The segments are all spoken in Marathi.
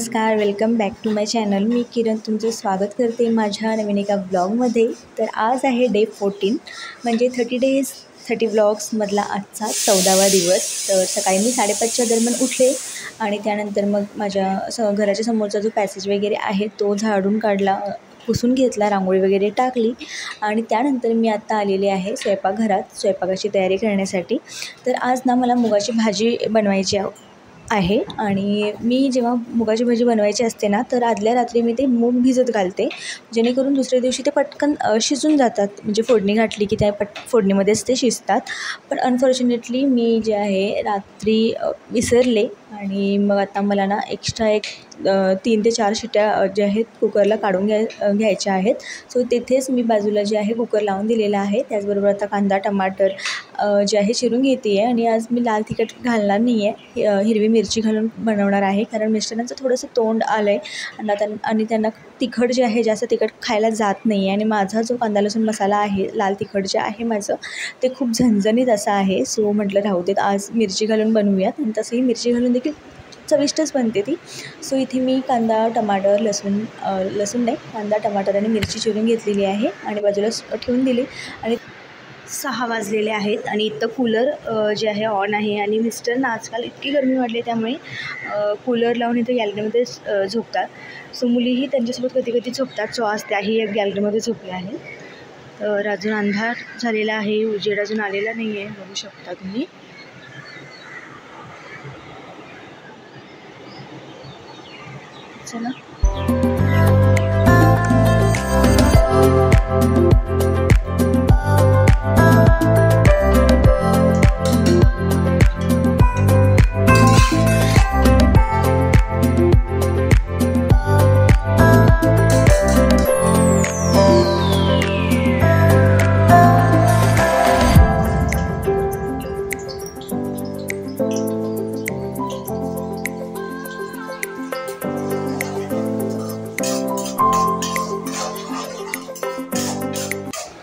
नमस्कार, welcome back to my channel. मी किरण तुमचं स्वागत करते माझ्या नवीन एका ब्लॉगमध्ये। तर आज आहे डे 14 म्हणजे 30 व्लॉग्समधला आजचा 14वा दिवस। तर सकाळी मी 5:30च्या दरम्यान उठले आणि त्यानंतर मग माझ्या घराच्या समोरचा जो पॅसेज वगैरे आहे तो झाडून काढला, पुसून घेतला, रांगोळी वगैरे टाकली आणि त्यानंतर मी आत्ता आलेले आहे स्वयंपाकघरात स्वयंपाकाची तयारी करण्यासाठी। तर आज ना मला मुगाची भाजी बनवायची आहे आणि मी जेव्हा मुगाची भाजी बनवायची असते ना तर आदल्या रात्री मी ते मूग भिजत घालते, जेणेकरून दुसऱ्या दिवशी ते पटकन शिजून जातात। म्हणजे फोडणी घातली की त्या फोडणीमध्येच ते शिजतात। पण अनफॉर्च्युनेटली मी जे आहे रात्री विसरले आणि मग आता मला ना एक्स्ट्रा 3 ते 4 शिट्ट्या जे आहेत कुकरला काढून घ्यायच्या आहेत। सो तिथेच मी बाजूला जे आहे कुकर लावून दिलेला आहे। त्याचबरोबर आता कांदा टमाटर जे आहे चिरून घेते आहे आणि आज मी लाल तिखट घालणार नाही आहे, हिरवी मिरची घालून बनवणार आहे। कारण मिस्टरांचं थोडंसं तोंड आलं आहे आणि त्यांना तिखट जे आहे जास्त तिखट खायला जात नाही आहे आणि माझा जो कांदा लसूण मसाला आहे लाल तिखट जे आहे माझं ते खूप झणझणीत असं आहे। सो म्हटलं राहू देत, आज मिरची घालून बनवूयात आणि तसंही मिरची घालून देखील चविष्टच बनते ती। सो इथे मी कांदा टमाटर लसूण नाही कांदा टमाटर आणि मिरची चिरून घेतलेली आहे आणि बाजूला ठेवून दिली आणि 6 वाजलेले आहेत आणि इथं कूलर जे आहे ऑन आहे आणि मिस्टरना आजकाल इतकी गरमी वाढली त्यामुळे कूलर लावून इथं गॅलरीमध्ये झोपतात। सो मुलीही त्यांच्यासोबत कधी कधी झोपतात। सो आज त्याही एक गॅलरीमध्ये झोपल्या आहे। तर अजून अंधार झालेला आहे, उजेड अजून आलेला नाही आहे, बघू शकता तुम्ही। चला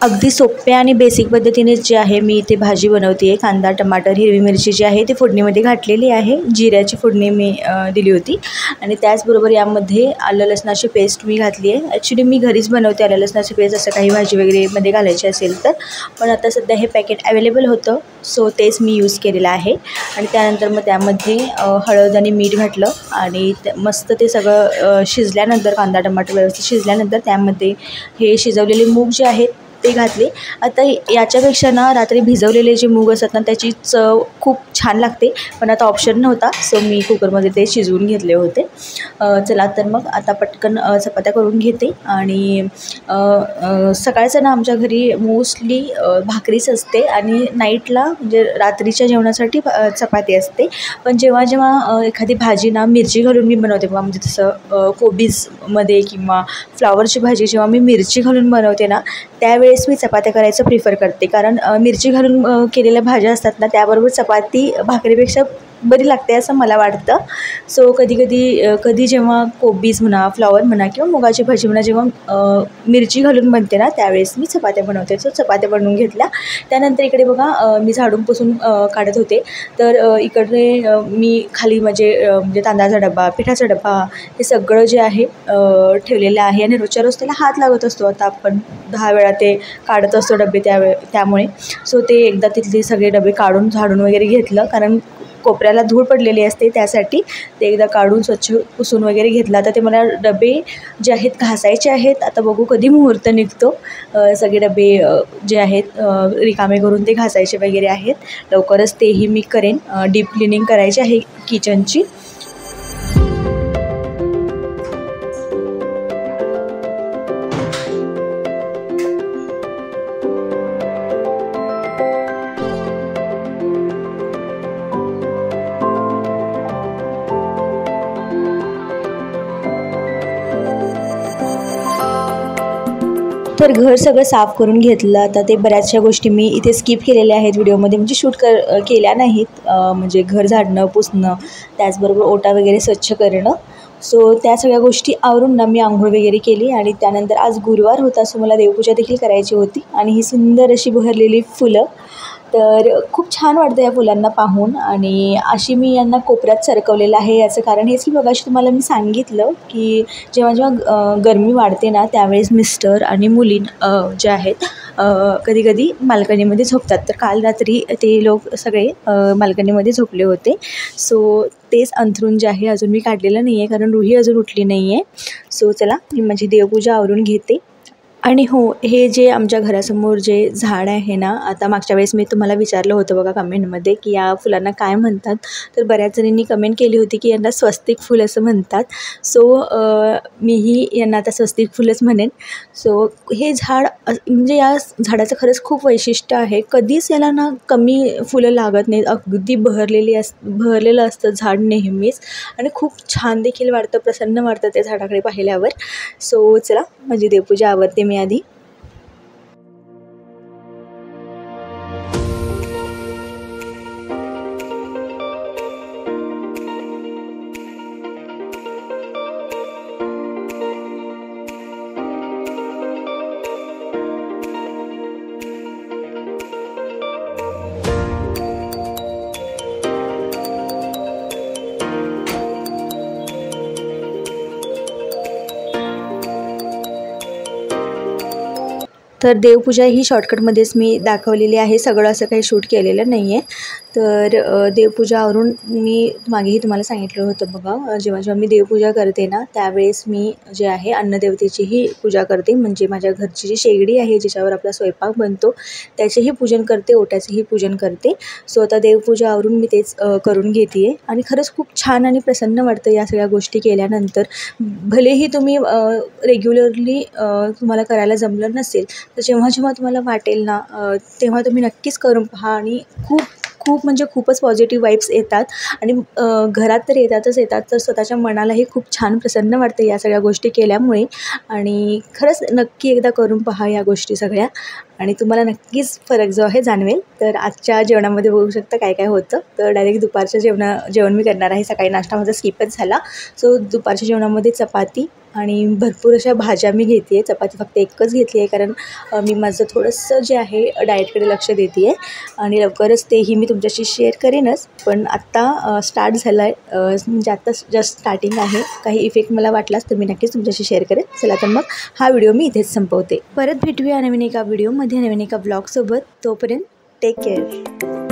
अगदी सोप्या आणि बेसिक पद्धतीने जे आहे मी इथे भाजी बनवते आहे। कांदा टमाटर हिरवी मिरची जी आहे ती फोडणीमध्ये घातलेली आहे, जिऱ्याची फोडणी मी दिली होती आणि त्याचबरोबर यामध्ये आलं लसणाची पेस्ट मी घातली आहे। ॲक्च्युली मी घरीच बनवते आलं लसणाची पेस्ट, असं काही भाजी वगैरे मध्ये घालायची असेल तर, पण आता सध्या हे पॅकेट अवेलेबल होतं सो तेच मी यूज केलेलं आहे। आणि त्यानंतर मग त्यामध्ये हळद आणि मीठ घातलं आणि मस्त ते सगळं शिजल्यानंतर कांदा टमाटर व्यवस्थित शिजल्यानंतर त्यामध्ये हे शिजवलेले मूग जे आहेत ते घातले। आता याच्यापेक्षा ना रात्री भिजवलेले जे मूग असतात ना त्याची चव खूप छान लागते, पण आता ऑप्शन नव्हता सो मी कुकरमध्ये ते शिजवून घेतले होते। चला तर मग आता पटकन चपात्या करून घेते आणि सकाळचं ना आमच्या घरी मोस्टली भाकरीच असते आणि नाईटला म्हणजे रात्रीच्या जेवणासाठी चपाती असते। पण जेव्हा जेव्हा एखादी भाजी ना मिरची घालून मी बनवते बघा, म्हणजे तसं कोबीजमध्ये किंवा फ्लावरची भाजी जेव्हा मी मिरची घालून बनवते ना त्यावेळेस मी चपात्या करायचं प्रिफर करते। कारण मिरची घालून केलेल्या भाज्या असतात ना त्याबरोबर चपाती भाकरीपेक्षा बरी लागते असं मला वाटतं। सो कधी जेव्हा कोबीज म्हणा फ्लॉवर म्हणा किंवा मुगाची भाजी म्हणा जेव्हा मिरची घालून बनते ना त्यावेळेस मी चपात्या बनवते। सो चपात्या बनवून घेतल्या। त्यानंतर इकडे बघा मी झाडून पुसून काढत होते, तर इकडे मी खाली म्हणजे तांदळाचा डबा पिठाचा डबा हे सगळं जे आहे ठेवलेलं आहे आणि रोजच्या रोज त्याला हात लागत असतो। आता आपण 10 वेळा ते काढत असतो डबे त्यामुळे सो ते एकदा तिथले सगळे डबे काढून झाडून वगैरे घेतलं, कारण कोपऱ्याला धूळ पडलेली असते त्यासाठी ते एकदा काढून स्वच्छ पुसून वगैरे घेतला। तर ते मला डबे जे आहेत घासायचे आहेत, आता बघू कधी मुहूर्त निघतो। सगळे डबे जे आहेत रिकामे करून ते घासायचे वगैरे आहेत। लवकरच तेही मी करेन, डीप क्लिनिंग करायची आहे किचनची। तर घर सगळं साफ करून घेतलं। आता ते बऱ्याचशा गोष्टी मी इथे स्किप केलेल्या आहेत व्हिडिओमध्ये, म्हणजे शूट केल्या नाहीत। म्हणजे घर झाडणं पुसणं त्याचबरोबर ओटा वगैरे स्वच्छ करणं। सो त्या सगळ्या गोष्टी आवरून ना मी आंघोळ वगैरे केली आणि त्यानंतर आज गुरुवार होता सो मला देवपूजा देखील करायची होती आणि ही सुंदर अशी बहरलेली फुलं तर खूप छान वाटतं या फुलांना पाहून. आणि अशी मी यांना कोपऱ्यात सरकवलेलं आहे. याचं कारण हेच की मगाशी तुम्हाला मी सांगितलं की जेव्हा जेव्हा गरमी वाढते ना त्यावेळेस मिस्टर आणि मुली जे आहेत कधी कधी बाल्कनीमध्ये झोपतात. तर काल रात्री ते लोक सगळे बाल्कनीमध्ये झोपले होते. सो तेच अंथरूण जे आहे अजून मी काढलेलं नाही आहे, कारण रुही अजून उठली नाही आहे. सो चला मी माझी देवपूजा आवरून घेते. आणि हो, हे जे आमच्या घरासमोर जे झाड आहे ना, आता मागच्या वेळेस मी तुम्हाला विचारलं होतं बघा कमेंटमध्ये की या फुलांना काय म्हणतात. तर बऱ्याच जणींनी कमेंट केली होती की यांना स्वस्तिक फुल असं म्हणतात. सो मीही यांना आता स्वस्तिक फुलच म्हणेन. सो हे झाड म्हणजे या झाडाचं खरंच खूप वैशिष्ट्य आहे. कधीच याला ना कमी फुलं लागत नाहीत. अगदी बहरलेलं असतं झाड नेहमीच. आणि खूप छान देखील वाटतं, प्रसन्न वाटतं त्या झाडाकडे पाहिल्यावर. सो चला माझी देवपूजा आवरते मी आधी. तर देवपूजा ही शॉर्टकटमध्येच मी दाखवलेली आहे. सगळं असं काही शूट केलेलं नाही आहे. तर देवपूजावरून मी मागेही तुम्हाला सांगितलं होतं बघा, जेव्हा जेव्हा मी देवपूजा करते ना त्यावेळेस मी जे आहे अन्नदेवतेचीही पूजा करते. म्हणजे माझ्या घरची जी शेगडी आहे जिच्यावर आपला स्वयंपाक बनतो त्याचेही पूजन करते, ओट्याचेही पूजन करते. सो आता देवपूजावरून मी तेच करून घेते आहे. आणि खरंच खूप छान आणि प्रसन्न वाटतं या सगळ्या गोष्टी केल्यानंतर. भलेही तुम्ही रेग्युलरली तुम्हाला करायला जमलं नसेल तर जेव्हा जेव्हा तुम्हाला वाटेल ना तेव्हा तुम्ही नक्कीच करून पहा. आणि खूप खूप म्हणजे खूपच पॉझिटिव्ह वाईब्स येतात. आणि घरात तर येतात तर स्वतःच्या मनालाही खूप छान प्रसन्न वाटतं या सगळ्या गोष्टी केल्यामुळे. आणि खरंच नक्की एकदा करून पहा या गोष्टी सगळ्या आणि तुम्हाला नक्कीच फरक जो आहे जाणवेल. तर आजच्या जेवणामध्ये बघू शकता काय काय होतं. तर डायरेक्ट दुपारच्या जेवण मी करणार आहे. सकाळी नाश्ता माझा स्किपच झाला. सो दुपारच्या जेवणामध्ये चपाती आणि भरपूर अशा भाज्या मी घेते आहे. चपाती फक्त एकच घेतली आहे कारण मी माझं थोडंसं जे आहे डाएटकडे लक्ष देते आहे. आणि लवकरच तेही मी तुमच्याशी शेअर करेनच. पण आत्ता स्टार्ट झालं आहे, म्हणजे आत्ता जस्ट स्टार्टिंग आहे. काही इफेक्ट मला वाटलाच तर मी नक्कीच तुमच्याशी शेअर करेन. चला तर मग हा व्हिडिओ मी इथेच संपवते. परत भेटूया नवीन एका व्हिडिओमध्ये, नवीन एका ब्लॉगसोबत. तोपर्यंत टेक केअर.